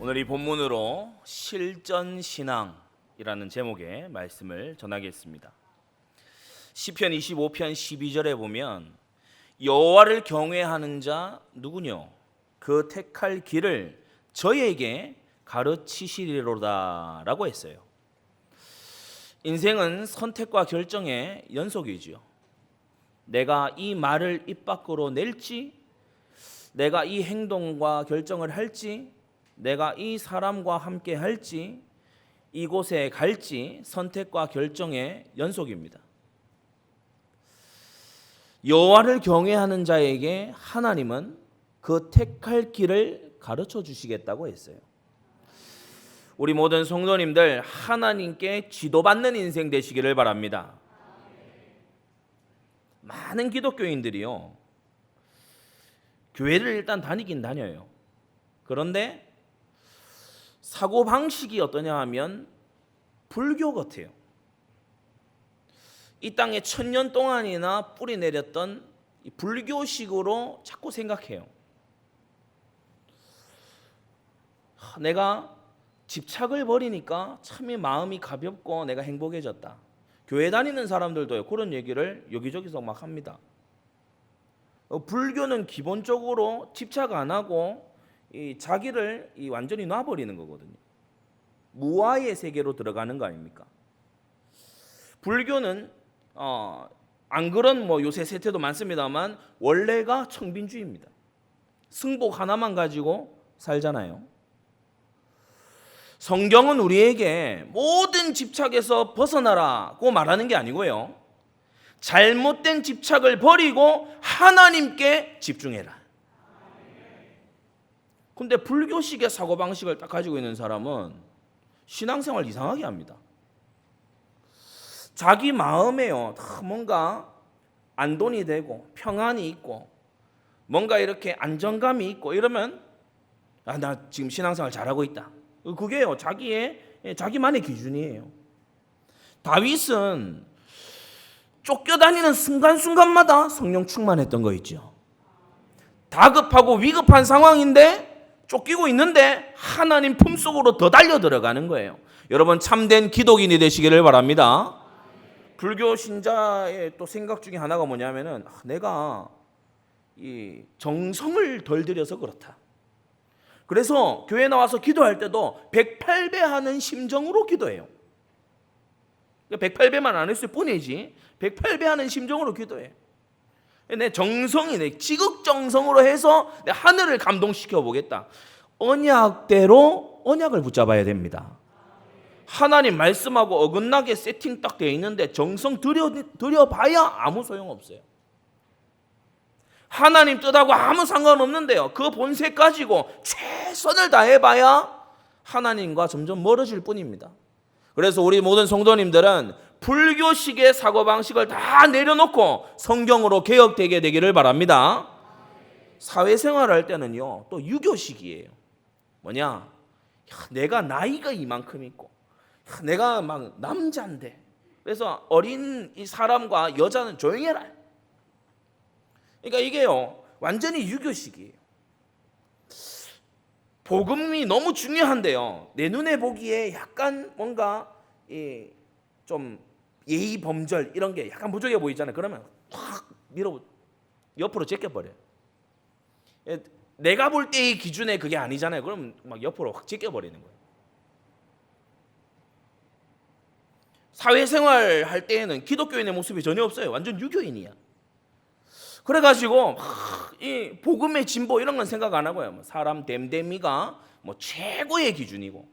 오늘 이 본문으로 실전신앙이라는 제목의 말씀을 전하겠습니다. 시편 25편 12절에 보면 여호와를 경외하는 자 누구뇨? 그 택할 길을 저에게 가르치시리로다 라고 했어요. 인생은 선택과 결정의 연속이지요. 내가 이 말을 입 밖으로 낼지, 내가 이 행동과 결정을 할지, 내가 이 사람과 함께 할지, 이곳에 갈지 선택과 결정의 연속입니다. 여호와를 경외하는 자에게 하나님은 그 택할 길을 가르쳐 주시겠다고 했어요. 우리 모든 성도님들 하나님께 지도받는 인생 되시기를 바랍니다. 많은 기독교인들이요, 교회를 일단 다니긴 다녀요. 그런데 사고방식이 어떠냐 하면 불교 같아요. 이 땅에 1000년 동안이나 뿌리 내렸던 불교식으로 자꾸 생각해요. 내가 집착을 버리니까 참 마음이 가볍고 내가 행복해졌다. 교회 다니는 사람들도요, 그런 얘기를 여기저기서 막 합니다. 불교는 기본적으로 집착 안 하고 자기를 완전히 놔버리는 거거든요. 무아의 세계로 들어가는 거 아닙니까? 불교는 안 그런 요새 세태도 많습니다만 원래가 청빈주의입니다. 승복 하나만 가지고 살잖아요. 성경은 우리에게 모든 집착에서 벗어나라고 말하는 게 아니고요, 잘못된 집착을 버리고 하나님께 집중해라. 근데 불교식의 사고방식을 딱 가지고 있는 사람은 신앙생활 이상하게 합니다. 자기 마음에요, 뭔가 안돈이 되고 평안이 있고 뭔가 이렇게 안정감이 있고 이러면 나 지금 신앙생활 잘하고 있다. 그게요, 자기만의 기준이에요. 다윗은 쫓겨다니는 순간순간마다 성령 충만했던 거 있죠. 다급하고 위급한 상황인데 쫓기고 있는데 하나님 품속으로 더 달려 들어가는 거예요. 여러분 참된 기독인이 되시기를 바랍니다. 불교 신자의 또 생각 중에 하나가 뭐냐면은 내가 이 정성을 덜 들여서 그렇다. 그래서 교회 나와서 기도할 때도 108배 하는 심정으로 기도해요. 108배만 안 했을 뿐이지 108배 하는 심정으로 기도해. 내 정성이 내 지극정성으로 해서 내 하늘을 감동시켜 보겠다. 언약대로 언약을 붙잡아야 됩니다. 하나님 말씀하고 어긋나게 세팅 딱 되어 있는데 정성 들여봐야 아무 소용없어요. 하나님 뜻하고 아무 상관없는데요, 그 본색 가지고 최선을 다해봐야 하나님과 점점 멀어질 뿐입니다. 그래서 우리 모든 성도님들은 불교식의 사고방식을 다 내려놓고 성경으로 개혁되게 되기를 바랍니다. 사회생활을 할 때는요, 또 유교식이에요. 뭐냐, 내가 나이가 이만큼 있고 내가 막 남자인데 그래서 어린 이 사람과 여자는 조용히 해라. 그러니까 이게요 완전히 유교식이에요. 복음이 너무 중요한데요, 내 눈에 보기에 약간 뭔가 좀 예의 범절 이런 게 약간 부족해 보이잖아요. 그러면 확 밀어 옆으로 제껴버려요. 내가 볼 때의 기준에 그게 아니잖아요. 그럼 막 옆으로 확 제껴버리는 거예요. 사회생활 할 때에는 기독교인의 모습이 전혀 없어요. 완전 유교인이야. 그래가지고 이 복음의 진보 이런 건 생각 안 하고요, 사람 됨됨이가 최고의 기준이고,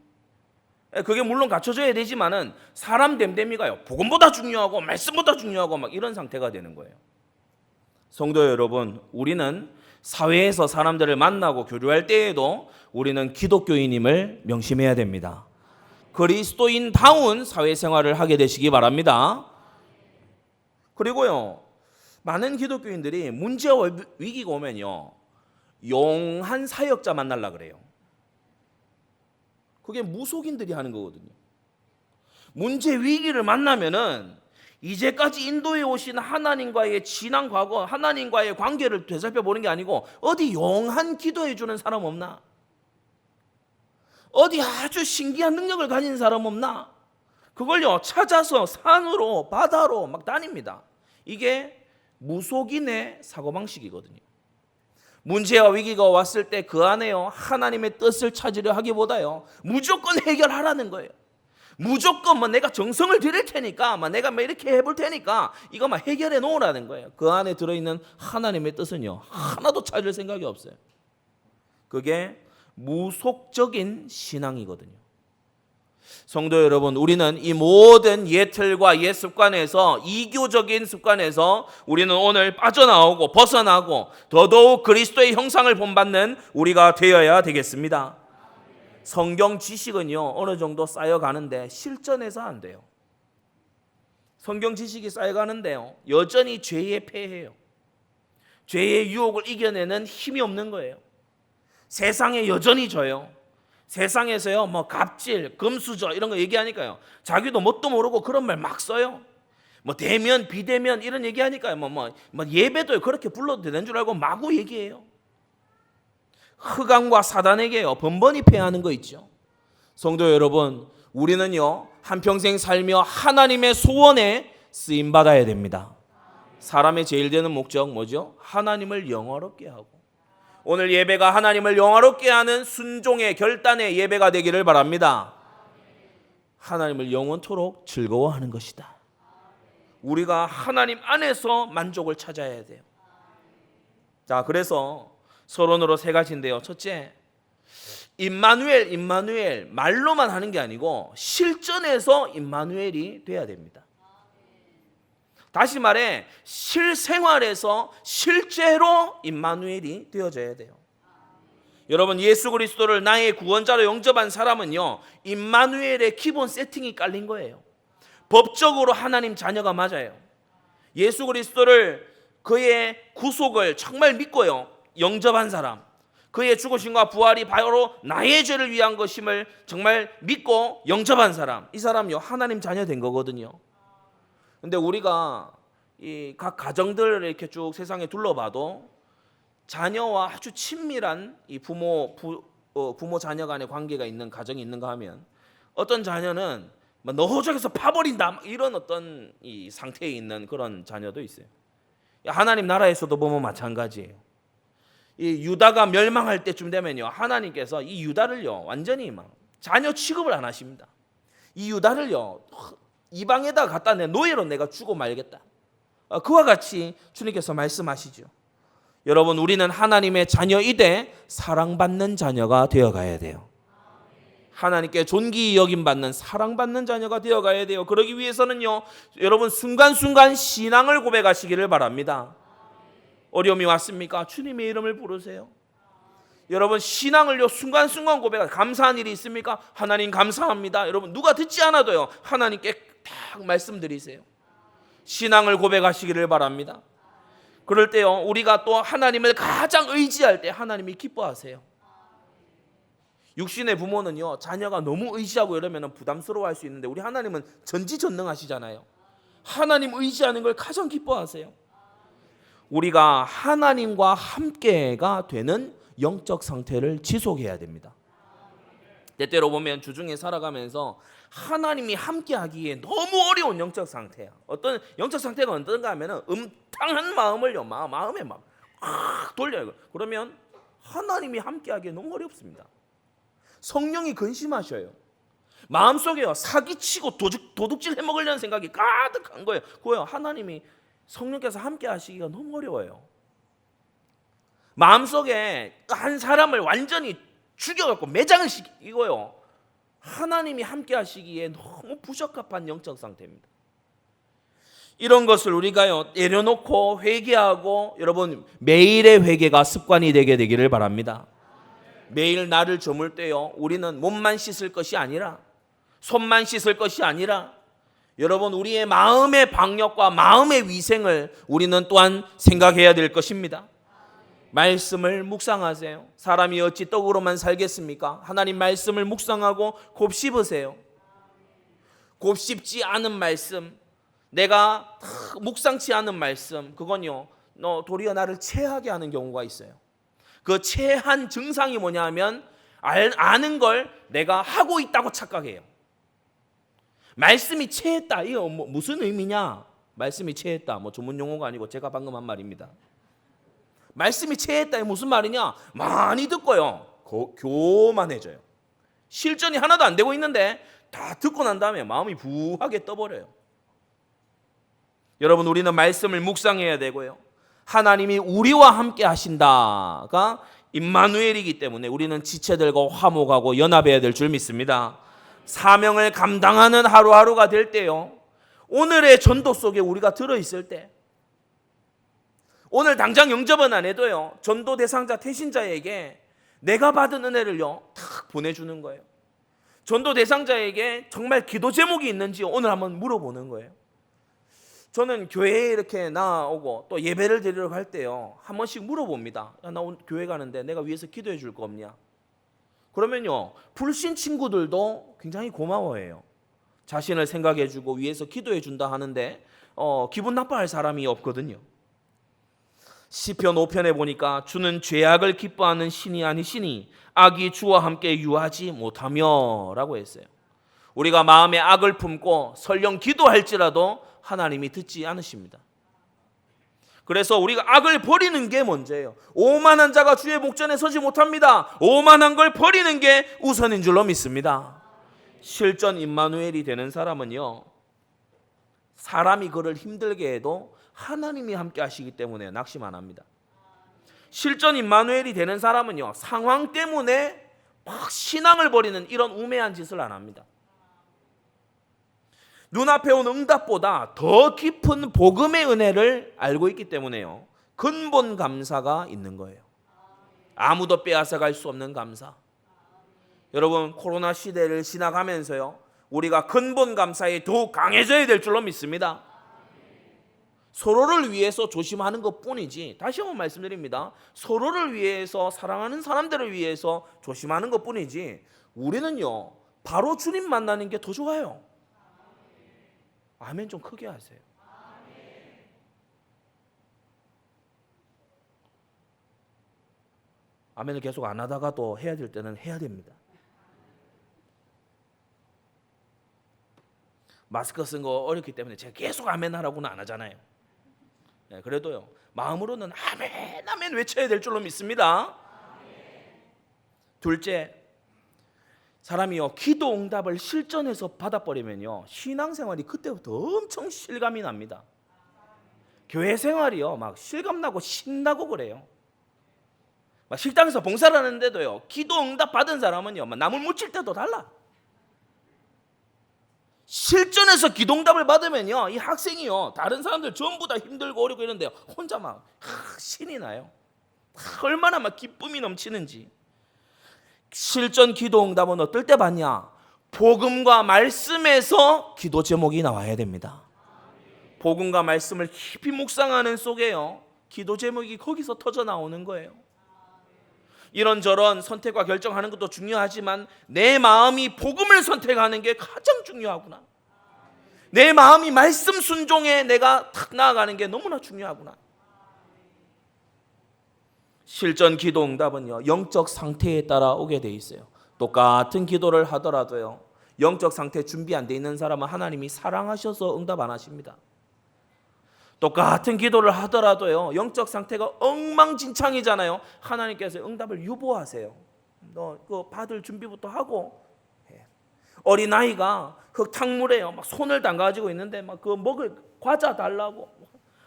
그게 물론 갖춰져야 되지만은 사람 됨됨이가요 복음보다 중요하고 말씀보다 중요하고 막 이런 상태가 되는 거예요. 성도 여러분, 우리는 사회에서 사람들을 만나고 교류할 때에도 우리는 기독교인임을 명심해야 됩니다. 그리스도인다운 사회생활을 하게 되시기 바랍니다. 그리고요, 많은 기독교인들이 문제와 위기가 오면요 용한 사역자 만나려고 그래요. 그게 무속인들이 하는 거거든요. 문제 위기를 만나면은 이제까지 인도해 오신 하나님과의 지난 과거, 하나님과의 관계를 되살펴보는 게 아니고 어디 용한 기도해 주는 사람 없나? 어디 아주 신기한 능력을 가진 사람 없나? 그걸요 찾아서 산으로 바다로 막 다닙니다. 이게 무속인의 사고방식이거든요. 문제와 위기가 왔을 때 그 안에요 하나님의 뜻을 찾으려 하기보다요 무조건 해결하라는 거예요. 무조건 뭐 내가 정성을 들일 테니까 내가 이렇게 해볼 테니까 이거 해결해 놓으라는 거예요. 그 안에 들어있는 하나님의 뜻은요 하나도 찾을 생각이 없어요. 그게 무속적인 신앙이거든요. 성도 여러분, 우리는 이 모든 옛 틀과 옛 습관에서 이교적인 습관에서 우리는 오늘 빠져나오고 벗어나고 더더욱 그리스도의 형상을 본받는 우리가 되어야 되겠습니다. 성경 지식은요 어느 정도 쌓여가는데 실전에서 안 돼요. 성경 지식이 쌓여가는데요 여전히 죄에 패해요. 죄의 유혹을 이겨내는 힘이 없는 거예요. 세상에 여전히 져요. 세상에서요 갑질, 금수저 이런 거 얘기하니까요 자기도 뭣도 모르고 그런 말 막 써요. 대면, 비대면 이런 얘기하니까요 예배도 그렇게 불러도 되는 줄 알고 마구 얘기해요. 흑암과 사단에게요 번번이 패하는 거 있죠. 성도 여러분, 우리는요 한평생 살며 하나님의 소원에 쓰임 받아야 됩니다. 사람의 제일 되는 목적 뭐죠? 하나님을 영화롭게 하고, 오늘 예배가 하나님을 영화롭게 하는 순종의 결단의 예배가 되기를 바랍니다. 하나님을 영원토록 즐거워하는 것이다. 우리가 하나님 안에서 만족을 찾아야 돼요. 자, 그래서 서론으로 세 가지인데요. 첫째, 임마누엘 말로만 하는 게 아니고 실전에서 임마누엘이 돼야 됩니다. 다시 말해 실생활에서 실제로 임마누엘이 되어져야 돼요. 여러분, 예수 그리스도를 나의 구원자로 영접한 사람은요 임마누엘의 기본 세팅이 깔린 거예요. 법적으로 하나님 자녀가 맞아요. 예수 그리스도를 그의 구속을 정말 믿고요 영접한 사람, 그의 죽으심과 부활이 바로 나의 죄를 위한 것임을 정말 믿고 영접한 사람, 이 사람요 하나님 자녀 된 거거든요. 근데 우리가 이 각 가정들을 이렇게 쭉 세상에 둘러봐도 자녀와 아주 친밀한 이 부모 자녀 간의 관계가 있는 가정이 있는가 하면 어떤 자녀는 너 호적에서 파버린다 이런 어떤 이 상태에 있는 그런 자녀도 있어요. 하나님 나라에서도 보면 마찬가지예요. 이 유다가 멸망할 때쯤 되면요 하나님께서 이 유다를요 완전히 자녀 취급을 안 하십니다. 이 유다를요 이방에다 갖다 내 노예로 내가 주고 말겠다. 그와 같이 주님께서 말씀하시죠. 여러분, 우리는 하나님의 자녀이되 사랑받는 자녀가 되어가야 돼요. 하나님께 존귀 여김받는 사랑받는 자녀가 되어가야 돼요. 그러기 위해서는요 여러분 순간순간 신앙을 고백하시기를 바랍니다. 어려움이 왔습니까? 주님의 이름을 부르세요. 여러분, 신앙을요 순간순간 고백하. 감사한 일이 있습니까? 하나님 감사합니다. 여러분, 누가 듣지 않아도요 하나님께 딱 말씀드리세요. 신앙을 고백하시기를 바랍니다. 그럴 때요 우리가 또 하나님을 가장 의지할 때 하나님이 기뻐하세요. 육신의 부모는요 자녀가 너무 의지하고 이러면 부담스러워할 수 있는데 우리 하나님은 전지전능하시잖아요. 하나님 의지하는 걸 가장 기뻐하세요. 우리가 하나님과 함께가 되는 영적 상태를 지속해야 됩니다. 때때로 보면 주중에 살아가면서 하나님이 함께하기에 너무 어려운 영적 상태야. 어떤 영적 상태가 어떤가 하면은 음탕한 마음을요 마음에 막 돌려요. 그러면 하나님이 함께하기에 너무 어렵습니다. 성령이 근심하셔요. 마음속에요 사기치고 도둑질 해먹으려는 생각이 가득한 거예요. 그거요 하나님이 성령께서 함께하시기가 너무 어려워요. 마음속에 한 사람을 완전히 죽여갖고 매장을 시키고요 하나님이 함께 하시기에 너무 부적합한 영적 상태입니다. 이런 것을 우리가요 내려놓고 회개하고 여러분 매일의 회개가 습관이 되게 되기를 바랍니다. 매일 나를 저물 때요 우리는 몸만 씻을 것이 아니라 손만 씻을 것이 아니라 여러분 우리의 마음의 방역과 마음의 위생을 우리는 또한 생각해야 될 것입니다. 말씀을 묵상하세요. 사람이 어찌 떡으로만 살겠습니까? 하나님 말씀을 묵상하고 곱씹으세요. 곱씹지 않은 말씀, 내가 묵상치 않은 말씀, 그건요 도리어 나를 체하게 하는 경우가 있어요. 그 체한 증상이 뭐냐 하면 아는 걸 내가 하고 있다고 착각해요. 말씀이 체했다. 이거 무슨 의미냐? 말씀이 체했다. 전문 용어가 아니고 제가 방금 한 말입니다. 말씀이 체했다. 이게 무슨 말이냐? 많이 듣고요. 교만해져요. 실전이 하나도 안 되고 있는데 다 듣고 난 다음에 마음이 부하게 떠버려요. 여러분, 우리는 말씀을 묵상해야 되고요. 하나님이 우리와 함께 하신다가 임마누엘이기 때문에 우리는 지체들과 화목하고 연합해야 될 줄 믿습니다. 사명을 감당하는 하루하루가 될 때요, 오늘의 전도 속에 우리가 들어있을 때, 오늘 당장 영접은 안 해도요, 전도 대상자 태신자에게 내가 받은 은혜를요 탁 보내주는 거예요. 전도 대상자에게 정말 기도 제목이 있는지 오늘 한번 물어보는 거예요. 저는 교회에 이렇게 나오고 또 예배를 드리러 갈 때요, 한 번씩 물어봅니다. 야, 나 오늘 교회 가는데 내가 위해서 기도해 줄 거 없냐? 그러면요, 불신 친구들도 굉장히 고마워해요. 자신을 생각해 주고 위해서 기도해 준다 하는데 기분 나빠할 사람이 없거든요. 시편 5편에 보니까 주는 죄악을 기뻐하는 신이 아니시니 악이 주와 함께 유하지 못하며 라고 했어요. 우리가 마음에 악을 품고 설령 기도할지라도 하나님이 듣지 않으십니다. 그래서 우리가 악을 버리는 게 먼저예요. 오만한 자가 주의 목전에 서지 못합니다. 오만한 걸 버리는 게 우선인 줄로 믿습니다. 실전 임마누엘이 되는 사람은요, 사람이 그를 힘들게 해도 하나님이 함께 하시기 때문에 낙심 안 합니다. 실전 임마누엘이 되는 사람은요, 상황 때문에 막 신앙을 버리는 이런 우매한 짓을 안 합니다. 눈앞에 온 응답보다 더 깊은 복음의 은혜를 알고 있기 때문에요, 근본 감사가 있는 거예요. 아무도 빼앗아갈 수 없는 감사. 여러분, 코로나 시대를 지나가면서요, 우리가 근본 감사에 더욱 강해져야 될 줄로 믿습니다. 서로를 위해서 조심하는 것뿐이지, 다시 한번 말씀드립니다, 서로를 위해서, 사랑하는 사람들을 위해서 조심하는 것뿐이지, 우리는요 바로 주님 만나는 게 더 좋아요. 아멘 좀 크게 하세요. 아멘을 계속 안 하다가도 해야 될 때는 해야 됩니다. 마스크 쓴 거 어렵기 때문에 제가 계속 아멘 하라고는 안 하잖아요. 네, 그래도요, 마음으로는 아멘 아멘 외쳐야 될 줄로 믿습니다. 둘째, 사람이요 기도 응답을 실전에서 받아버리면요, 신앙생활이 그때부터 엄청 실감이 납니다. 교회 생활이요 막 실감나고 신나고 그래요. 막 식당에서 봉사를 하는데도요, 기도 응답 받은 사람은요 막 나물 무칠 때도 달라. 실전에서 기도 응답을 받으면요, 이 학생이요 다른 사람들 전부 다 힘들고 어렵고 이런데요, 혼자 막 신이 나요. 얼마나 막 기쁨이 넘치는지. 실전 기도 응답은 어떨 때 받냐? 복음과 말씀에서 기도 제목이 나와야 됩니다. 복음과 말씀을 깊이 묵상하는 속에요, 기도 제목이 거기서 터져 나오는 거예요. 이런저런 선택과 결정하는 것도 중요하지만 내 마음이 복음을 선택하는 게 가장 중요하구나. 내 마음이 말씀 순종에 내가 탁 나아가는 게 너무나 중요하구나. 실전 기도 응답은요, 영적 상태에 따라 오게 돼 있어요. 똑같은 기도를 하더라도요, 영적 상태 준비 안 돼 있는 사람은 하나님이 사랑하셔서 응답 안 하십니다. 똑같은 기도를 하더라도요, 영적 상태가 엉망진창이잖아요. 하나님께서 응답을 유보하세요. 너 그거 받을 준비부터 하고. 어린아이가 흙탕물에요 막 손을 담가지고 있는데 막 그 먹을 과자 달라고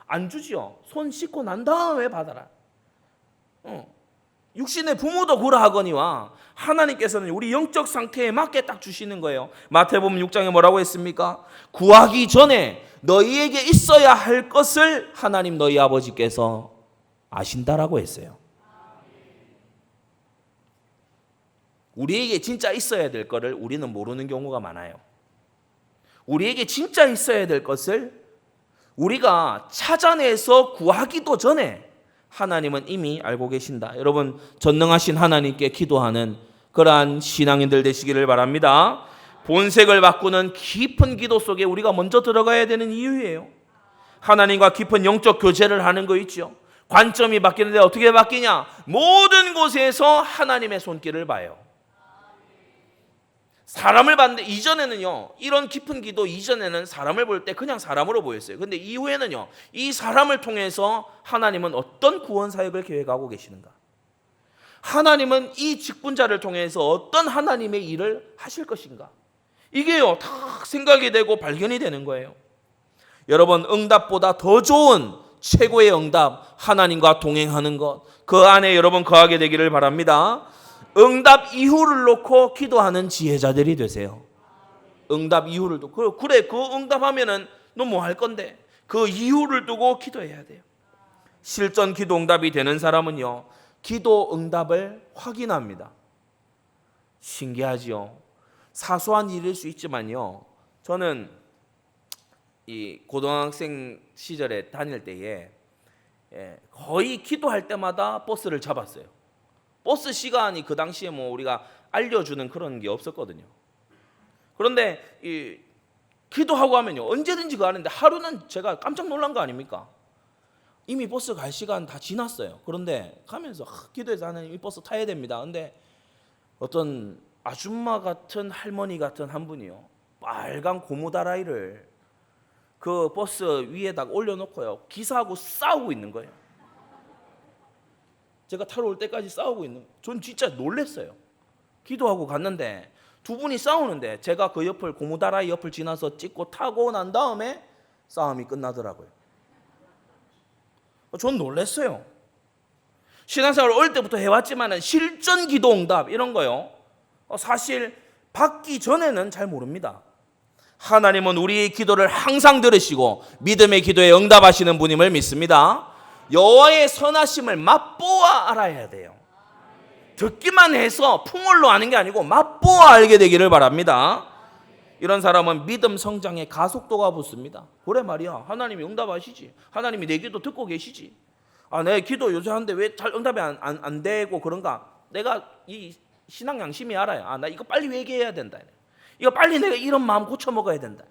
안 주지요. 손 씻고 난 다음에 받아라. 육신의 부모도 그러하거니와 하나님께서는 우리 영적 상태에 맞게 딱 주시는 거예요. 마태복음 6장에 뭐라고 했습니까? 구하기 전에 너희에게 있어야 할 것을 하나님 너희 아버지께서 아신다라고 했어요. 우리에게 진짜 있어야 될 것을 우리는 모르는 경우가 많아요. 우리에게 진짜 있어야 될 것을 우리가 찾아내서 구하기도 전에 하나님은 이미 알고 계신다. 여러분, 전능하신 하나님께 기도하는 그러한 신앙인들 되시기를 바랍니다. 본색을 바꾸는 깊은 기도 속에 우리가 먼저 들어가야 되는 이유예요. 하나님과 깊은 영적 교제를 하는 거 있죠. 관점이 바뀌는데 어떻게 바뀌냐? 모든 곳에서 하나님의 손길을 봐요. 사람을 봤는데 이전에는요, 이런 깊은 기도 이전에는 사람을 볼 때 그냥 사람으로 보였어요. 근데 이후에는요, 이 사람을 통해서 하나님은 어떤 구원 사역을 계획하고 계시는가? 하나님은 이 직분자를 통해서 어떤 하나님의 일을 하실 것인가? 이게요, 다 생각이 되고 발견이 되는 거예요. 여러분, 응답보다 더 좋은 최고의 응답, 하나님과 동행하는 것, 그 안에 여러분 거하게 되기를 바랍니다. 응답 이후를 놓고 기도하는 지혜자들이 되세요. 응답 이후를 두고, 그래, 그 응답하면은 너 뭐 할 건데? 그 이후를 두고 기도해야 돼요. 실전 기도 응답이 되는 사람은요, 기도 응답을 확인합니다. 신기하지요. 사소한 일일 수 있지만요, 저는 이 고등학생 시절에 다닐 때에 거의 기도할 때마다 버스를 잡았어요. 버스 시간이 그 당시에 뭐 우리가 알려주는 그런 게 없었거든요. 그런데 이 기도하고 하면요, 언제든지 가는데 하루는 제가 깜짝 놀란 거 아닙니까? 이미 버스 갈 시간 다 지났어요. 그런데 가면서 기도해서 하나님 이 버스 타야 됩니다. 근데 어떤 아줌마 같은 할머니 같은 한 분이요, 빨간 고무다라이를 그 버스 위에다가 올려놓고요, 기사하고 싸우고 있는 거예요. 제가 타러 올 때까지 싸우고 있는 거예요. 전 진짜 놀랐어요. 기도하고 갔는데 두 분이 싸우는데 제가 그 옆을, 고무다라이 옆을 지나서 찍고 타고 난 다음에 싸움이 끝나더라고요. 전 놀랐어요. 신앙생활 어릴 때부터 해왔지만 실전 기도 응답 이런 거요, 사실 받기 전에는 잘 모릅니다. 하나님은 우리의 기도를 항상 들으시고 믿음의 기도에 응답하시는 분임을 믿습니다. 여호와의 선하심을 맛보아 알아야 돼요. 듣기만 해서 풍월로 아는 게 아니고 맛보아 알게 되기를 바랍니다. 이런 사람은 믿음 성장의 가속도가 붙습니다. 그래 말이야, 하나님이 응답하시지. 하나님이 내 기도 듣고 계시지. 내 기도 요새 하는데 왜 잘 응답이 안 되고 그런가? 내가 이 신앙 양심이 알아요. 나 이거 빨리 회개해야 된다. 이거 빨리 내가 이런 마음 고쳐 먹어야 된다.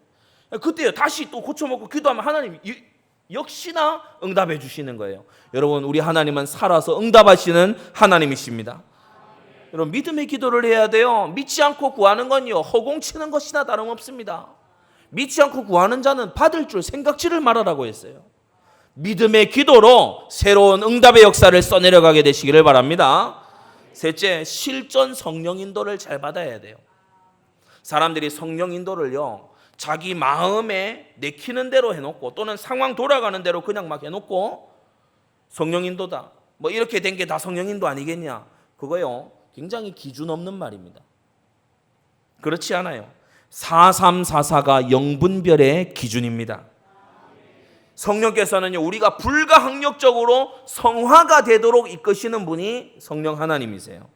그때요, 다시 또 고쳐 먹고 기도하면 하나님이 역시나 응답해 주시는 거예요. 여러분, 우리 하나님은 살아서 응답하시는 하나님이십니다. 여러분, 믿음의 기도를 해야 돼요. 믿지 않고 구하는 건요, 허공치는 것이나 다름없습니다. 믿지 않고 구하는 자는 받을 줄 생각지를 말아라고 했어요. 믿음의 기도로 새로운 응답의 역사를 써내려가게 되시기를 바랍니다. 셋째, 실전 성령 인도를 잘 받아야 돼요. 사람들이 성령 인도를요, 자기 마음에 내키는 대로 해놓고 또는 상황 돌아가는 대로 그냥 막 해놓고 성령 인도다, 뭐 이렇게 된 게 다 성령 인도 아니겠냐? 그거요, 굉장히 기준 없는 말입니다. 그렇지 않아요. 4344가 영분별의 기준입니다. 성령께서는요, 우리가 불가항력적으로 성화가 되도록 이끄시는 분이 성령 하나님이세요.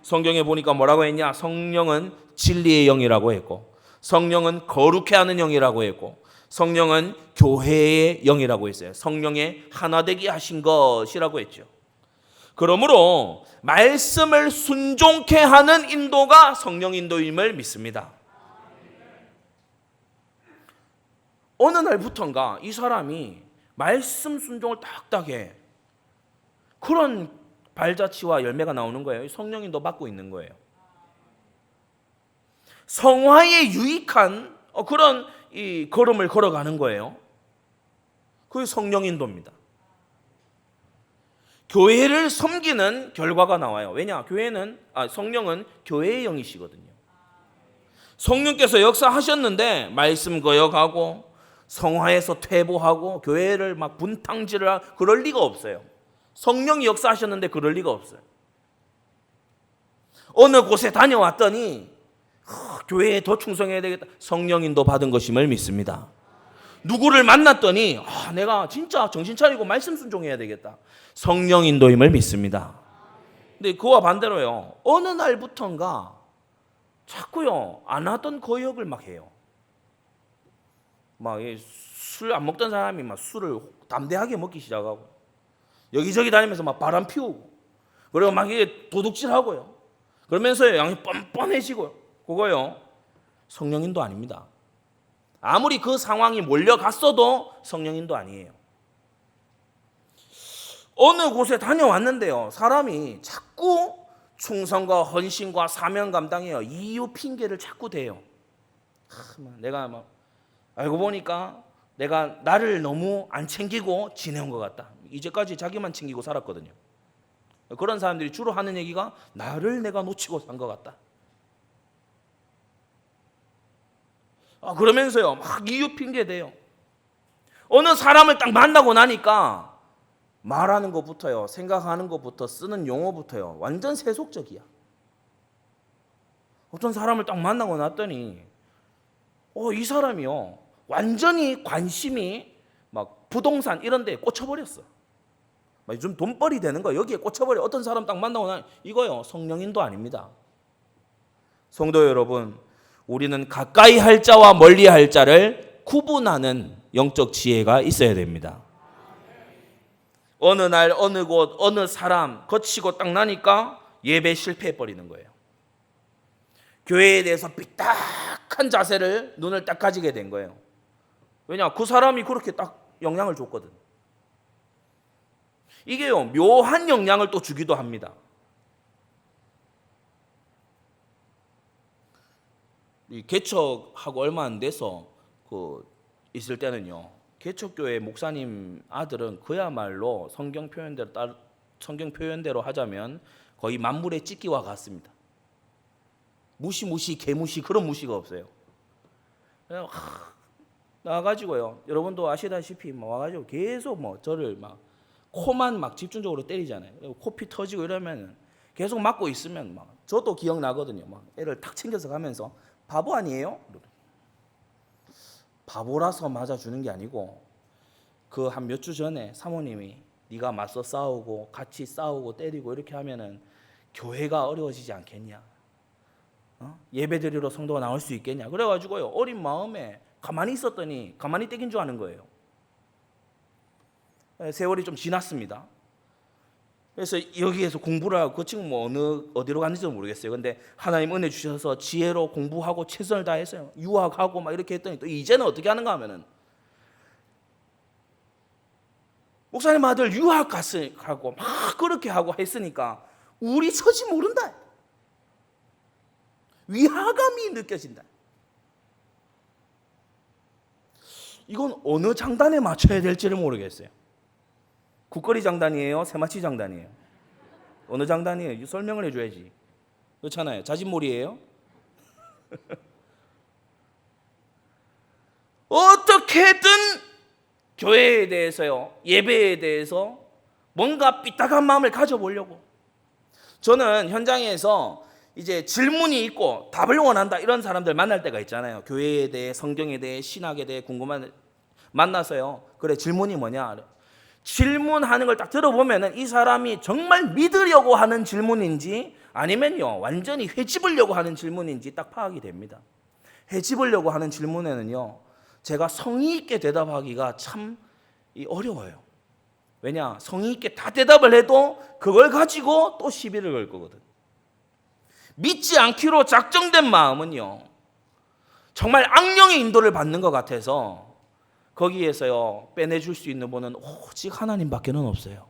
성경에 보니까 뭐라고 했냐? 성령은 진리의 영이라고 했고, 성령은 거룩해 하는 영이라고 했고, 성령은 교회의 영이라고 했어요. 성령의 하나되게 하신 것이라고 했죠. 그러므로 말씀을 순종케 하는 인도가 성령 인도임을 믿습니다. 어느 날부턴가 이 사람이 말씀 순종을 딱딱 해. 그런 발자취와 열매가 나오는 거예요. 성령 인도 받고 있는 거예요. 성화에 유익한 그런 이 걸음을 걸어가는 거예요. 그게 성령 인도입니다. 교회를 섬기는 결과가 나와요. 왜냐? 성령은 교회의 영이시거든요. 성령께서 역사하셨는데 말씀 거역하고 성화에서 퇴보하고 교회를 막 분탕질을 하고 그럴 리가 없어요. 성령이 역사하셨는데 그럴 리가 없어요. 어느 곳에 다녀왔더니 교회에 더 충성해야 되겠다. 성령 인도 받은 것임을 믿습니다. 누구를 만났더니 내가 진짜 정신 차리고 말씀 순종해야 되겠다. 성령 인도임을 믿습니다. 근데 그와 반대로요, 어느 날부턴가 자꾸요 안 하던 거역을 막 해요. 막 술 안 먹던 사람이 막 술을 담대하게 먹기 시작하고 여기저기 다니면서 막 바람 피우고 그리고 막 이게 도둑질하고요. 그러면서 양이 뻔뻔해지고요. 그거요 성령인도 아닙니다. 아무리 그 상황이 몰려갔어도 성령인도 아니에요. 어느 곳에 다녀왔는데요, 사람이 자꾸 충성과 헌신과 사명 감당해요. 이유 핑계를 자꾸 대요. 내가 막 알고 보니까 내가 나를 너무 안 챙기고 지내온 것 같다. 이제까지 자기만 챙기고 살았거든요. 그런 사람들이 주로 하는 얘기가 나를 내가 놓치고 산 것 같다. 그러면서요 막 이유 핑계 대요. 어느 사람을 딱 만나고 나니까 말하는 것부터요, 생각하는 것부터, 쓰는 용어부터요 완전 세속적이야. 어떤 사람을 딱 만나고 났더니 이 사람이요 완전히 관심이 막 부동산 이런 데에 꽂혀버렸어. 좀 돈벌이 되는 거 여기에 꽂혀버려. 어떤 사람 딱 만나고 나니 이거요 성령인도 아닙니다. 성도 여러분, 우리는 가까이 할 자와 멀리 할 자를 구분하는 영적 지혜가 있어야 됩니다. 어느 날 어느 곳 어느 사람 거치고 딱 나니까 예배 실패해버리는 거예요. 교회에 대해서 삐딱한 자세를 눈을 딱 가지게 된 거예요. 왜냐? 그 사람이 그렇게 딱 영향을 줬거든. 이게요 묘한 영향을 또 주기도 합니다. 이 개척하고 얼마 안 돼서 있을 때는요 개척교회 목사님 아들은 그야말로 성경 표현대로 하자면 거의 만물의 찢기와 같습니다. 무시 개무시 그런 무시가 없어요. 나와가지고요 여러분도 아시다시피 와가지고 계속 저를 막 코만 막 집중적으로 때리잖아요. 코피 터지고 이러면 계속 맞고 있으면 저도 기억나거든요. 애를 탁 챙겨서 가면서 바보 아니에요? 바보라서 맞아주는 게 아니고 그 한 몇 주 전에 사모님이 네가 맞서 싸우고 같이 싸우고 때리고 이렇게 하면은 교회가 어려워지지 않겠냐? 예배 드리러 성도가 나올 수 있겠냐? 그래가지고요 어린 마음에 가만히 있었더니 가만히 떼긴 줄 아는 거예요. 세월이 좀 지났습니다. 그래서 여기에서 공부를 하고 그 친구 어디로 갔는지도 모르겠어요. 근데 하나님 은혜 주셔서 지혜로 공부하고 최선을 다했어요. 유학하고 막 이렇게 했더니 또 이제는 어떻게 하는가 하면은 목사님 아들 유학 갔으니까 막 그렇게 하고 했으니까 우리 처지 모른다. 위화감이 느껴진다. 이건 어느 장단에 맞춰야 될지를 모르겠어요. 국거리 장단이에요? 세마치 장단이에요? 어느 장단이에요? 설명을 해줘야지. 그렇잖아요. 자진몰이에요? 어떻게든 교회에 대해서요, 예배에 대해서 뭔가 삐딱한 마음을 가져보려고. 저는 현장에서 이제 질문이 있고 답을 원한다 이런 사람들 만날 때가 있잖아요. 교회에 대해, 성경에 대해, 신학에 대해 궁금한 만나서요. 그래 질문이 뭐냐? 질문하는 걸 딱 들어보면은 이 사람이 정말 믿으려고 하는 질문인지 아니면요 완전히 회집으려고 하는 질문인지 딱 파악이 됩니다. 회집으려고 하는 질문에는요 제가 성의 있게 대답하기가 참 어려워요. 왜냐? 성의 있게 다 대답을 해도 그걸 가지고 또 시비를 걸 거거든. 믿지 않기로 작정된 마음은요 정말 악령의 인도를 받는 것 같아서 거기에서요 빼내줄 수 있는 분은 오직 하나님밖에는 없어요.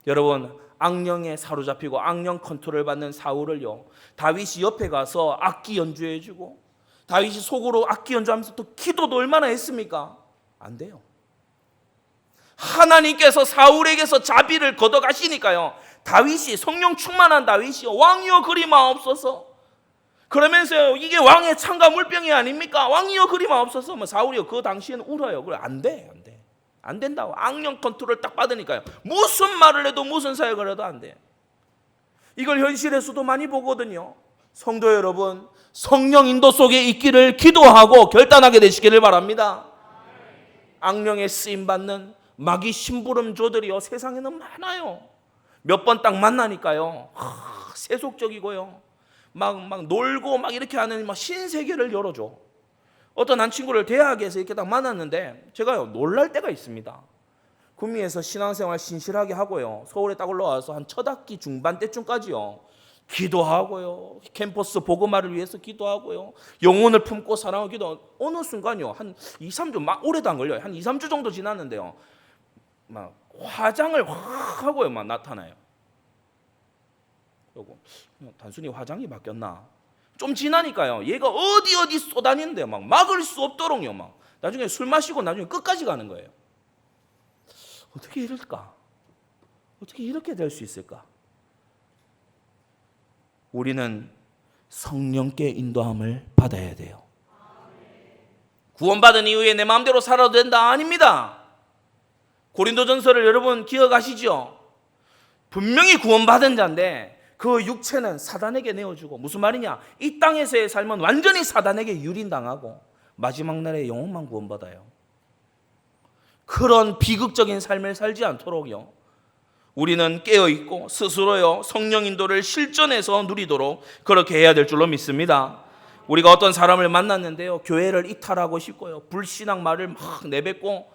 여러분, 악령에 사로잡히고 악령 컨트롤 받는 사울을요 다윗이 옆에 가서 악기 연주해주고 다윗이 속으로 악기 연주하면서 또 기도도 얼마나 했습니까? 안 돼요. 하나님께서 사울에게서 자비를 걷어가시니까요 다윗이, 성령 충만한 다윗이요 왕이여 그리 마옵소서 그러면서요 이게 왕의 창과 물병이 아닙니까? 왕이여 그리 마옵소서. 사울이요 그 당시에는 울어요. 그래 안 된다고. 악령 컨트롤 딱 받으니까요 무슨 말을 해도 무슨 사역을 해도 안 돼. 이걸 현실에서도 많이 보거든요. 성도 여러분, 성령 인도 속에 있기를 기도하고 결단하게 되시기를 바랍니다. 악령에 쓰임받는 마귀 심부름조들이요 세상에는 많아요. 몇 번 딱 만나니까요 세속적이고요 막 놀고 막 이렇게 하는 신세계를 열어줘. 어떤 한 친구를 대학에서 이렇게 딱 만났는데 제가요 놀랄 때가 있습니다. 구미에서 신앙생활 신실하게 하고요 서울에 딱 올라와서 한 첫 학기 중반 때쯤까지요 기도하고요 캠퍼스 복음화를 위해서 기도하고요 영혼을 품고 사랑하고 기도. 어느 순간요 한 2, 3주 막 오래도 안 걸려요. 한 2, 3주 정도 지났는데요 막 화장을 확 하고요 막 나타나요. 요거 단순히 화장이 바뀌었나? 좀 지나니까요. 얘가 어디 쏘다니는데요. 막 막을 수 없도록요. 막 나중에 술 마시고 나중에 끝까지 가는 거예요. 어떻게 이럴까? 어떻게 이렇게 될 수 있을까? 우리는 성령께 인도함을 받아야 돼요. 구원받은 이후에 내 마음대로 살아도 된다? 아닙니다. 고린도전서를 여러분 기억하시죠? 분명히 구원받은 자인데 그 육체는 사단에게 내어주고, 무슨 말이냐? 이 땅에서의 삶은 완전히 사단에게 유린당하고 마지막 날에 영혼만 구원받아요. 그런 비극적인 삶을 살지 않도록요, 우리는 깨어있고 스스로요 성령 인도를 실전에서 누리도록 그렇게 해야 될 줄로 믿습니다. 우리가 어떤 사람을 만났는데요, 교회를 이탈하고 싶고요, 불신앙 말을 막 내뱉고,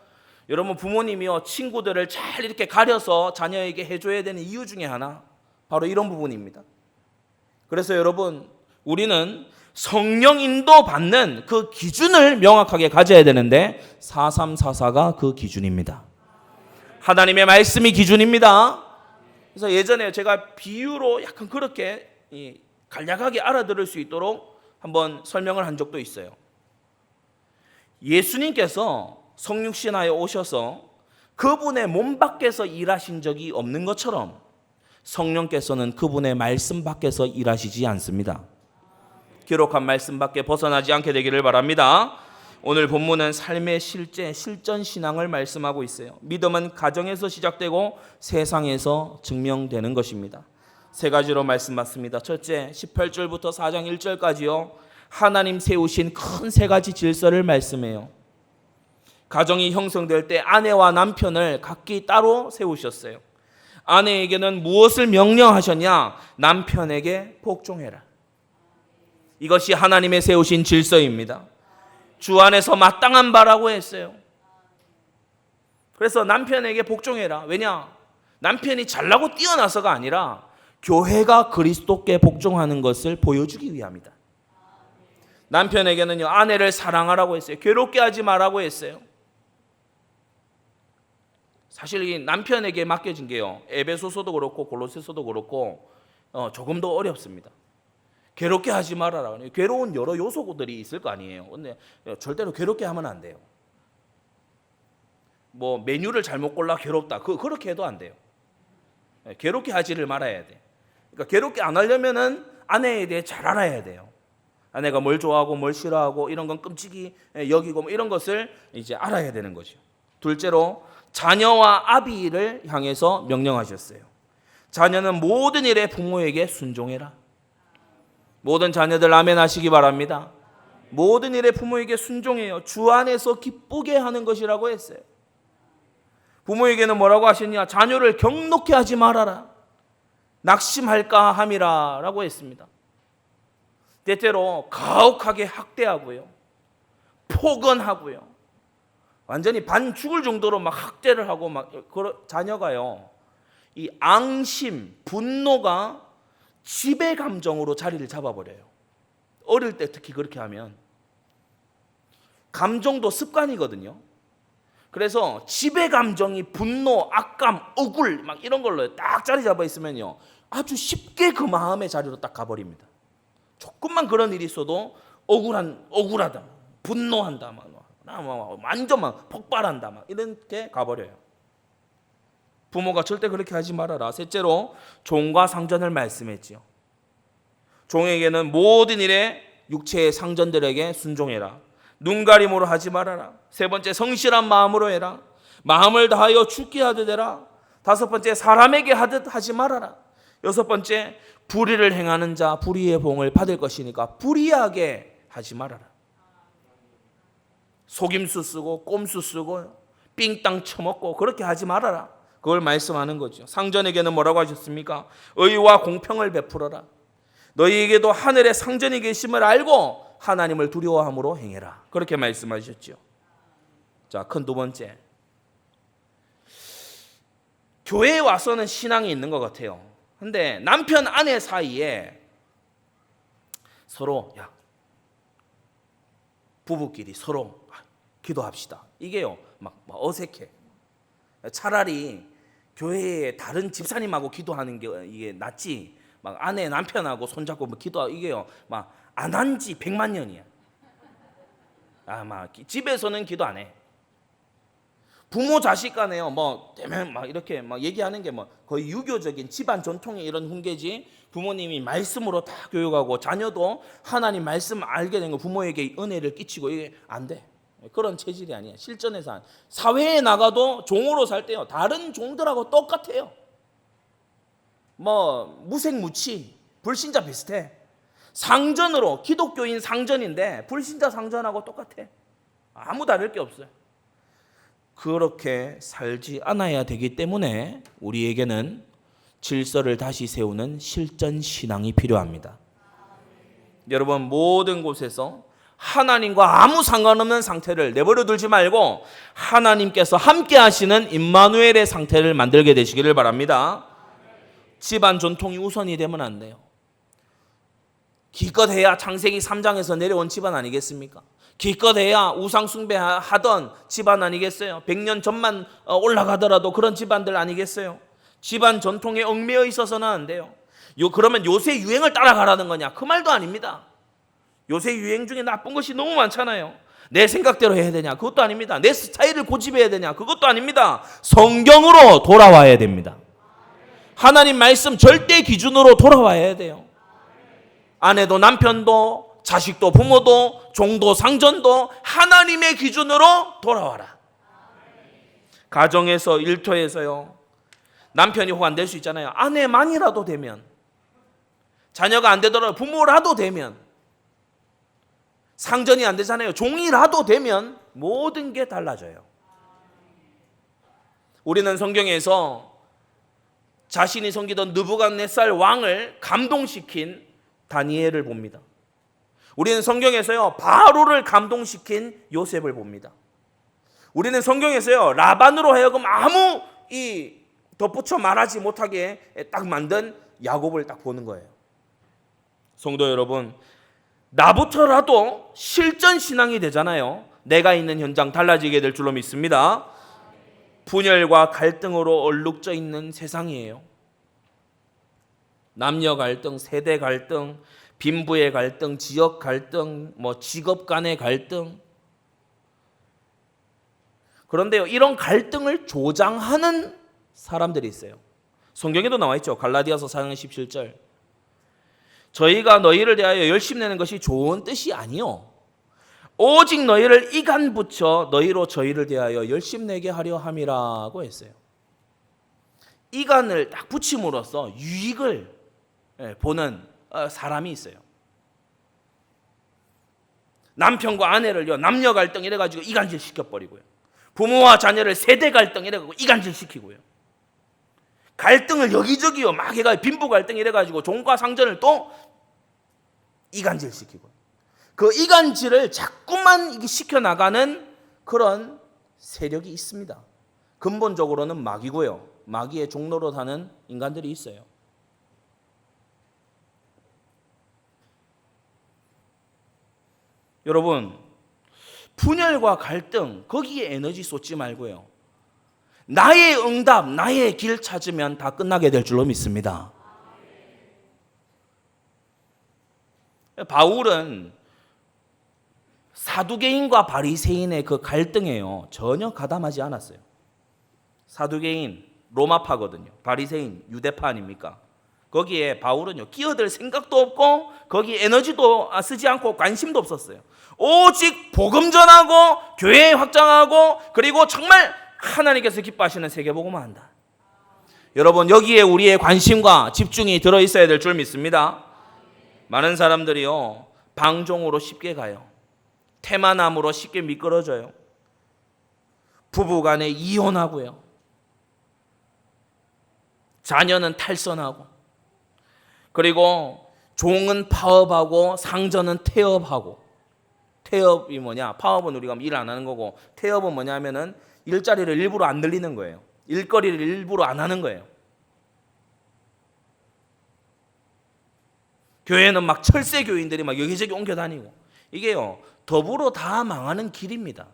여러분 부모님이요 친구들을 잘 이렇게 가려서 자녀에게 해줘야 되는 이유 중에 하나 바로 이런 부분입니다. 그래서 여러분, 우리는 성령 인도 받는 그 기준을 명확하게 가져야 되는데 4344가 그 기준입니다. 하나님의 말씀이 기준입니다. 그래서 예전에 제가 비유로 약간 그렇게 간략하게 알아들을 수 있도록 한번 설명을 한 적도 있어요. 예수님께서 성육신하에 오셔서 그분의 몸 밖에서 일하신 적이 없는 것처럼 성령께서는 그분의 말씀 밖에서 일하시지 않습니다. 기록한 말씀 밖에 벗어나지 않게 되기를 바랍니다. 오늘 본문은 삶의 실전 신앙을 말씀하고 있어요. 믿음은 가정에서 시작되고 세상에서 증명되는 것입니다. 세 가지로 말씀받습니다. 첫째, 18절부터 4장 1절까지요. 하나님 세우신 큰 세 가지 질서를 말씀해요. 가정이 형성될 때 아내와 남편을 각기 따로 세우셨어요. 아내에게는 무엇을 명령하셨냐? 남편에게 복종해라. 이것이 하나님의 세우신 질서입니다. 주 안에서 마땅한 바라고 했어요. 그래서 남편에게 복종해라. 왜냐? 남편이 잘나고 뛰어나서가 아니라 교회가 그리스도께 복종하는 것을 보여주기 위함이다. 남편에게는요, 아내를 사랑하라고 했어요. 괴롭게 하지 말라고 했어요. 사실 이 남편에게 맡겨진 게요, 에베소서도 그렇고 골로새서도 그렇고 조금 더 어렵습니다. 괴롭게 하지 말아라. 괴로운 여러 요소들이 있을 거 아니에요. 근데 절대로 괴롭게 하면 안 돼요. 뭐 메뉴를 잘못 골라 괴롭다, 그렇게 해도 안 돼요. 괴롭게 하지를 말아야 돼. 그러니까 괴롭게 안 하려면은 아내에 대해 잘 알아야 돼요. 아내가 뭘 좋아하고 뭘 싫어하고 이런 건 끔찍이 여기고 뭐 이런 것을 이제 알아야 되는 거죠. 둘째로 자녀와 아비를 향해서 명령하셨어요. 자녀는 모든 일에 부모에게 순종해라. 모든 자녀들 아멘 하시기 바랍니다. 모든 일에 부모에게 순종해요. 주 안에서 기쁘게 하는 것이라고 했어요. 부모에게는 뭐라고 하셨냐? 자녀를 경노케 하지 말아라. 낙심할까 함이라 라고 했습니다. 때때로 가혹하게 학대하고요, 폭언하고요, 완전히 반 죽을 정도로 막 학대를 하고 막 자녀가요, 이 앙심, 분노가 지배 감정으로 자리를 잡아버려요. 어릴 때 특히 그렇게 하면 감정도 습관이거든요. 그래서 지배 감정이 분노, 악감, 억울 막 이런 걸로 딱 자리 잡아 있으면요, 아주 쉽게 그 마음의 자리로 딱 가버립니다. 조금만 그런 일이 있어도 억울하다, 분노한다, 완전 막 폭발한다, 막 이렇게 가버려요. 부모가 절대 그렇게 하지 말아라. 셋째로 종과 상전을 말씀했지요. 종에게는 모든 일에 육체의 상전들에게 순종해라. 눈가림으로 하지 말아라. 세 번째, 성실한 마음으로 해라. 마음을 다하여 죽게 하듯 해라. 다섯 번째, 사람에게 하듯 하지 말아라. 여섯 번째, 불의를 행하는 자 불의의 봉을 받을 것이니까 불의하게 하지 말아라. 속임수 쓰고 꼼수 쓰고 삥땅 쳐먹고 그렇게 하지 말아라. 그걸 말씀하는 거죠. 상전에게는 뭐라고 하셨습니까? 의와 공평을 베풀어라. 너희에게도 하늘에 상전이 계심을 알고 하나님을 두려워함으로 행해라. 그렇게 말씀하셨죠. 자, 큰 두 번째, 교회에 와서는 신앙이 있는 것 같아요. 근데 남편 아내 사이에 서로 부부끼리 서로 기도합시다, 이게요 막 어색해. 차라리 교회에 다른 집사님하고 기도하는 게 이게 낫지, 막 아내 남편하고 손잡고 뭐 기도하고 이게요. 막 안 한 지 100만 년이야. 막 집에서는 기도 안 해. 부모 자식 간에요. 뭐 되면 막 이렇게 막 얘기하는 게 뭐 거의 유교적인 집안 전통의 이런 훈계지. 부모님이 말씀으로 다 교육하고 자녀도 하나님 말씀 알게 된 거 부모에게 은혜를 끼치고 이게 안 돼. 그런 체질이 아니야. 실전에서 사회에 나가도 종으로 살 때요. 다른 종들하고 똑같아요. 뭐 무색무취, 불신자 비슷해. 상전으로 기독교인 상전인데 불신자 상전하고 똑같아. 아무 다를 게 없어요. 그렇게 살지 않아야 되기 때문에 우리에게는 질서를 다시 세우는 실전 신앙이 필요합니다. 여러분 모든 곳에서 하나님과 아무 상관없는 상태를 내버려 두지 말고 하나님께서 함께 하시는 임마누엘의 상태를 만들게 되시기를 바랍니다. 집안 전통이 우선이 되면 안 돼요. 기껏해야 창세기 3장에서 내려온 집안 아니겠습니까? 기껏해야 우상 숭배하던 집안 아니겠어요? 100년 전만 올라가더라도 그런 집안들 아니겠어요? 집안 전통에 얽매여 있어서는 안 돼요. 그러면 요새 유행을 따라가라는 거냐? 그 말도 아닙니다. 요새 유행 중에 나쁜 것이 너무 많잖아요. 내 생각대로 해야 되냐? 그것도 아닙니다. 내 스타일을 고집해야 되냐? 그것도 아닙니다. 성경으로 돌아와야 됩니다. 하나님 말씀 절대 기준으로 돌아와야 돼요. 아내도 남편도 자식도 부모도 종도 상전도 하나님의 기준으로 돌아와라. 가정에서 일터에서요. 남편이 혹 안 될 수 있잖아요. 아내만이라도 되면, 자녀가 안 되더라도 부모라도 되면, 상전이 안 되잖아요. 종이라도 되면 모든 게 달라져요. 우리는 성경에서 자신이 섬기던 느부갓네살 왕을 감동시킨 다니엘을 봅니다. 우리는 성경에서요 바로를 감동시킨 요셉을 봅니다. 우리는 성경에서요 라반으로 하여금 아무 덧붙여 말하지 못하게 딱 만든 야곱을 딱 보는 거예요. 성도 여러분, 나부터라도 실전 신앙이 되잖아요. 내가 있는 현장 달라지게 될 줄로 믿습니다. 분열과 갈등으로 얼룩져 있는 세상이에요. 남녀 갈등, 세대 갈등, 빈부의 갈등, 지역 갈등, 직업 간의 갈등. 그런데요, 이런 갈등을 조장하는 사람들이 있어요. 성경에도 나와 있죠. 갈라디아서 4장 17절. 저희가 너희를 대하여 열심 내는 것이 좋은 뜻이 아니요 오직 너희를 이간 붙여 너희로 저희를 대하여 열심 내게 하려 함이라고 했어요. 이간을 딱 붙임으로써 유익을 보는 사람이 있어요. 남편과 아내를요 남녀 갈등 이래가지고 이간질 시켜버리고요. 부모와 자녀를 세대 갈등 이래가지고 이간질 시키고요. 갈등을 여기저기요 막 해가 빈부 갈등 이래가지고 종과 상전을 또 이간질 시키고, 그 이간질을 자꾸만 이게 시켜나가는 그런 세력이 있습니다. 근본적으로는 마귀고요. 마귀의 종로로 사는 인간들이 있어요. 여러분, 분열과 갈등 거기에 에너지 쏟지 말고요. 나의 응답, 나의 길 찾으면 다 끝나게 될 줄로 믿습니다. 바울은 사두개인과 바리새인의 그 갈등에요 전혀 가담하지 않았어요. 사두개인 로마파거든요. 바리새인 유대파 아닙니까? 거기에 바울은요 끼어들 생각도 없고 거기 에너지도 쓰지 않고 관심도 없었어요. 오직 복음 전하고 교회 확장하고 그리고 정말 하나님께서 기뻐하시는 세계복음만 한다. 여러분, 여기에 우리의 관심과 집중이 들어있어야 될 줄 믿습니다. 많은 사람들이요 방종으로 쉽게 가요. 태만함으로 쉽게 미끄러져요. 부부간에 이혼하고요. 자녀는 탈선하고, 그리고 종은 파업하고 상전은 태업하고. 태업이 뭐냐? 파업은 우리가 일 안 하는 거고, 태업은 뭐냐 하면은 일자리를 일부러 안 늘리는 거예요. 일거리를 일부러 안 하는 거예요. 교회는 막 철새 교인들이 막 여기저기 옮겨 다니고, 이게요 더불어 다 망하는 길입니다.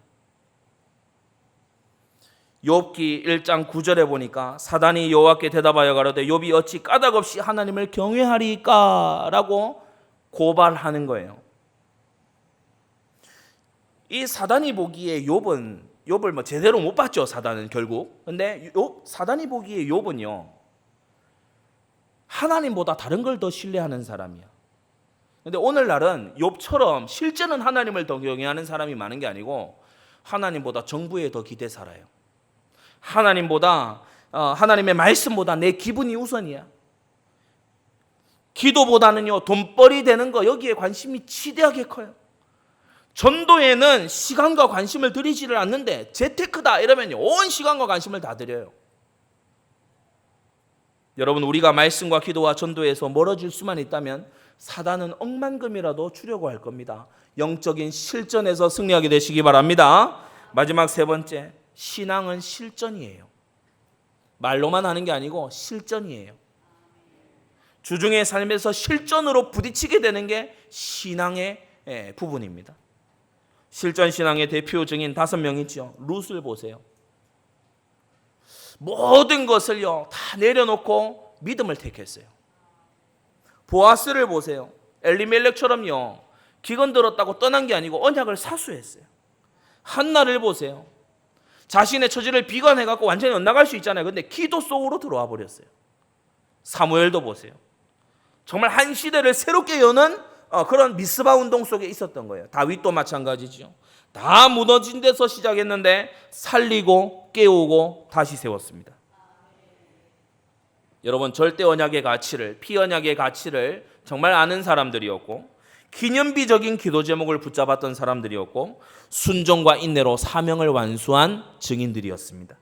욥기 1장 9절에 보니까 사단이 여호와께 대답하여 가로되 욥이 어찌 까닭없이 하나님을 경외하리까 라고 고발하는 거예요. 이 사단이 보기에 욥을 뭐 제대로 못 봤죠. 사단은 결국. 근데 사단이 보기에 욥은요, 하나님보다 다른 걸 더 신뢰하는 사람이야. 근데 오늘날은 욥처럼 실제는 하나님을 더 경외하는 사람이 많은 게 아니고 하나님보다 정부에 더 기대 살아요. 하나님보다 하나님의 말씀보다 내 기분이 우선이야. 기도보다는요, 돈벌이 되는 거, 여기에 관심이 지대하게 커요. 전도에는 시간과 관심을 들이지를 않는데 재테크다 이러면 온 시간과 관심을 다 들여요. 여러분, 우리가 말씀과 기도와 전도에서 멀어질 수만 있다면 사단은 억만금이라도 주려고 할 겁니다. 영적인 실전에서 승리하게 되시기 바랍니다. 마지막 세 번째, 신앙은 실전이에요. 말로만 하는 게 아니고 실전이에요. 주중의 삶에서 실전으로 부딪히게 되는 게 신앙의 부분입니다. 실전 신앙의 대표 증인 5명 있죠. 룻을 보세요. 모든 것을요 다 내려놓고 믿음을 택했어요. 보아스를 보세요. 엘리멜렉처럼요 기근 들었다고 떠난 게 아니고 언약을 사수했어요. 한나를 보세요. 자신의 처지를 비관해갖고 완전히 엇나갈 수 있잖아요. 근데 기도 속으로 들어와 버렸어요. 사무엘도 보세요. 정말 한 시대를 새롭게 여는 그런 미스바 운동 속에 있었던 거예요. 다윗도 마찬가지죠. 다 무너진 데서 시작했는데 살리고 깨우고 다시 세웠습니다. 여러분, 절대 언약의 가치를, 피언약의 가치를 정말 아는 사람들이었고, 기념비적인 기도 제목을 붙잡았던 사람들이었고, 순종과 인내로 사명을 완수한 증인들이었습니다.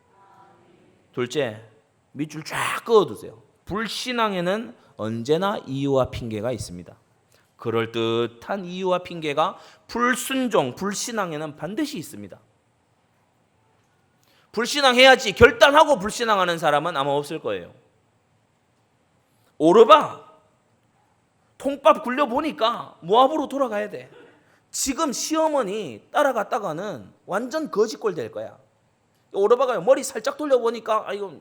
둘째, 밑줄 쫙 그어두세요. 불신앙에는 언제나 이유와 핑계가 있습니다. 그럴듯한 이유와 핑계가 불순종, 불신앙에는 반드시 있습니다. 불신앙해야지 결단하고 불신앙하는 사람은 아마 없을 거예요. 오르바 통밥 굴려보니까 모압으로 돌아가야 돼. 지금 시어머니 따라갔다가는 완전 거지꼴 될 거야. 오르바가 머리 살짝 돌려보니까 이거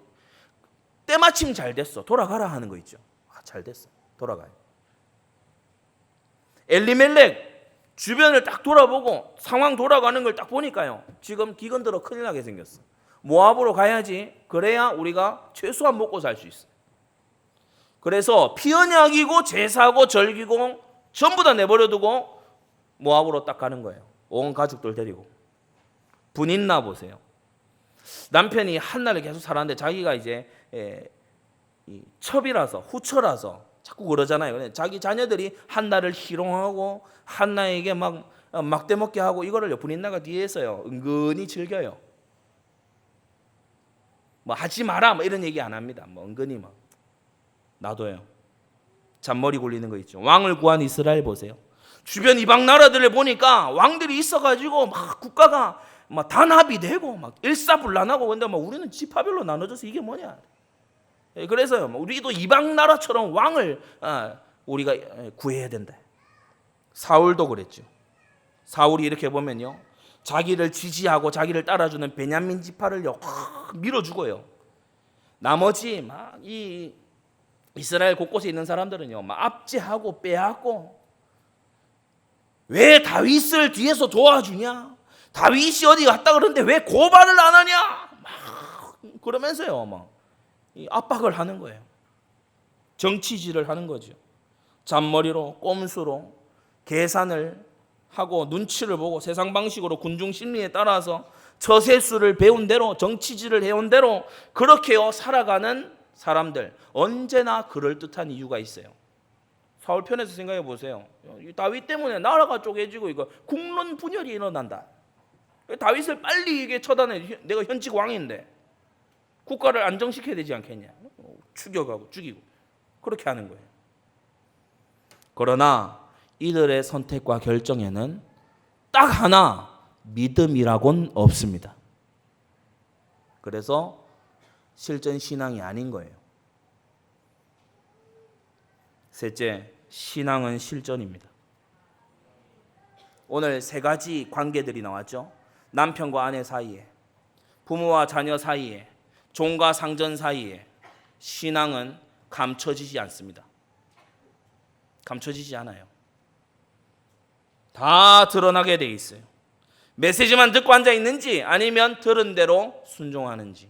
때마침 잘 됐어. 돌아가라 하는 거 있죠. 잘 됐어. 돌아가요. 엘리멜렉 주변을 딱 돌아보고 상황 돌아가는 걸 딱 보니까요. 지금 기근 들어 큰일 나게 생겼어. 모압으로 가야지. 그래야 우리가 최소한 먹고 살 수 있어. 그래서 피언약이고 제사고 절기고 전부 다 내버려두고 모압으로 딱 가는 거예요. 온 가족들 데리고. 분인나 보세요. 남편이 한나를 계속 살았는데 자기가 이제 첩이라서 후처라서 자꾸 그러잖아요. 자기 자녀들이 한나를 희롱하고 한나에게 막 막대 먹게 하고 이거를 분인나가 뒤에서요 은근히 즐겨요. 뭐 하지 마라 뭐 이런 얘기 안 합니다. 뭐 은근히 막 놔둬요. 잔머리 굴리는 거 있죠. 왕을 구한 이스라엘 보세요. 주변 이방 나라들을 보니까 왕들이 있어가지고 막 국가가 막 단합이 되고 막 일사불란하고, 근데 막 우리는 지파별로 나눠져서 이게 뭐냐. 그래서요 우리도 이방 나라처럼 왕을 우리가 구해야 된다. 사울도 그랬죠. 사울이 이렇게 보면요 자기를 지지하고 자기를 따라주는 베냐민 지파를요 확 밀어주고요. 나머지 막 이 이스라엘 곳곳에 있는 사람들은요 막 압제하고 빼앗고, 왜 다윗을 뒤에서 도와주냐? 다윗이 어디 갔다 그러는데 왜 고발을 안 하냐? 막 그러면서요 막 압박을 하는 거예요. 정치질을 하는 거죠. 잔머리로 꼼수로 계산을 하고 눈치를 보고 세상 방식으로 군중 심리에 따라서 처세술을 배운 대로 정치질을 해온 대로 그렇게요 살아가는 사람들, 언제나 그럴듯한 이유가 있어요. 사울 편에서 생각해 보세요. 다윗 때문에 나라가 쪼개지고 이거 국론 분열이 일어난다. 다윗을 빨리 이게 처단해. 내가 현직 왕인데 국가를 안정시켜야 되지 않겠냐. 죽여가고 죽이고 그렇게 하는 거예요. 그러나 이들의 선택과 결정에는 딱 하나 믿음이라고는 없습니다. 그래서 실전 신앙이 아닌 거예요. 셋째, 신앙은 실전입니다. 오늘 세 가지 관계들이 나왔죠. 남편과 아내 사이에, 부모와 자녀 사이에, 종과 상전 사이에 신앙은 감춰지지 않습니다. 감춰지지 않아요. 다 드러나게 돼 있어요. 메시지만 듣고 앉아 있는지 아니면 들은 대로 순종하는지,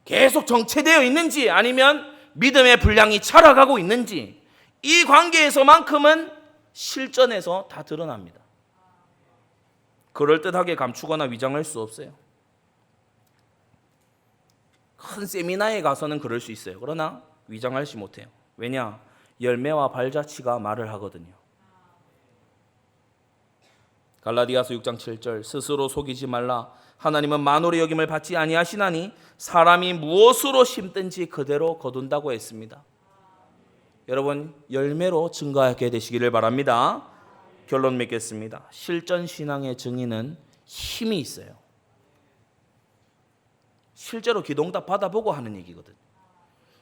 계속 정체되어 있는지 아니면 믿음의 분량이 차락하고 있는지, 이 관계에서만큼은 실전에서 다 드러납니다. 그럴듯하게 감추거나 위장할 수 없어요. 큰 세미나에 가서는 그럴 수 있어요. 그러나 위장하지 못해요. 왜냐? 열매와 발자취가 말을 하거든요. 갈라디아서 6장 7절, 스스로 속이지 말라. 하나님은 만홀의 여김을 받지 아니하시나니 사람이 무엇으로 심든지 그대로 거둔다고 했습니다. 여러분, 열매로 증거하게 되시기를 바랍니다. 결론 맺겠습니다. 실전 신앙의 증인은 힘이 있어요. 실제로 기도응답 받아보고 하는 얘기거든.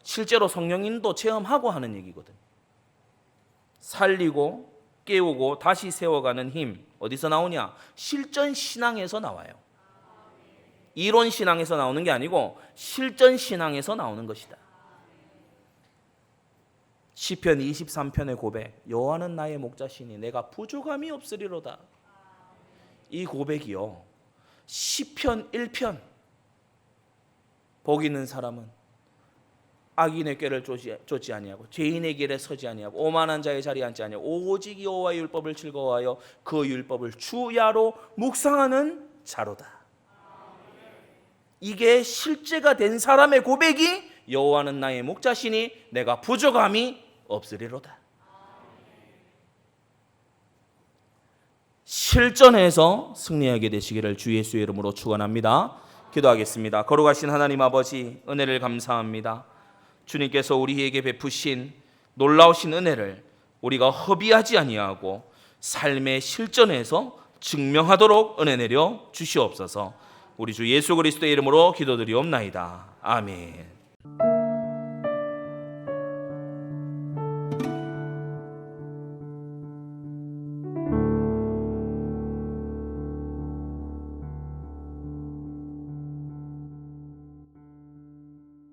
실제로 성령인도 체험하고 하는 얘기거든. 살리고 깨우고 다시 세워가는 힘, 어디서 나오냐? 실전 신앙에서 나와요. 이론 신앙에서 나오는 게 아니고 실전 신앙에서 나오는 것이다. 시편 23편의 고백, 여호와는 나의 목자시니 내가 부족함이 없으리로다. 이 고백이요, 시편 1편. 복 있는 사람은 악인의 꾀를 쫓지 아니하고 죄인의 길에 서지 아니하고 오만한 자의 자리에 앉지 아니하고 오직 여호와의 율법을 즐거워하여 그 율법을 주야로 묵상하는 자로다. 이게 실제가 된 사람의 고백이 여호와는 나의 목자시니 내가 부족함이 없으리로다. 실전에서 승리하게 되시기를 주 예수의 이름으로 축원합니다. 기도하겠습니다. 거룩하신 하나님 아버지, 은혜를 감사합니다. 주님께서 우리에게 베푸신 놀라우신 은혜를 우리가 허비하지 아니하고 삶의 실전에서 증명하도록 은혜 내려 주시옵소서. 우리 주 예수 그리스도의 이름으로 기도드리옵나이다. 아멘.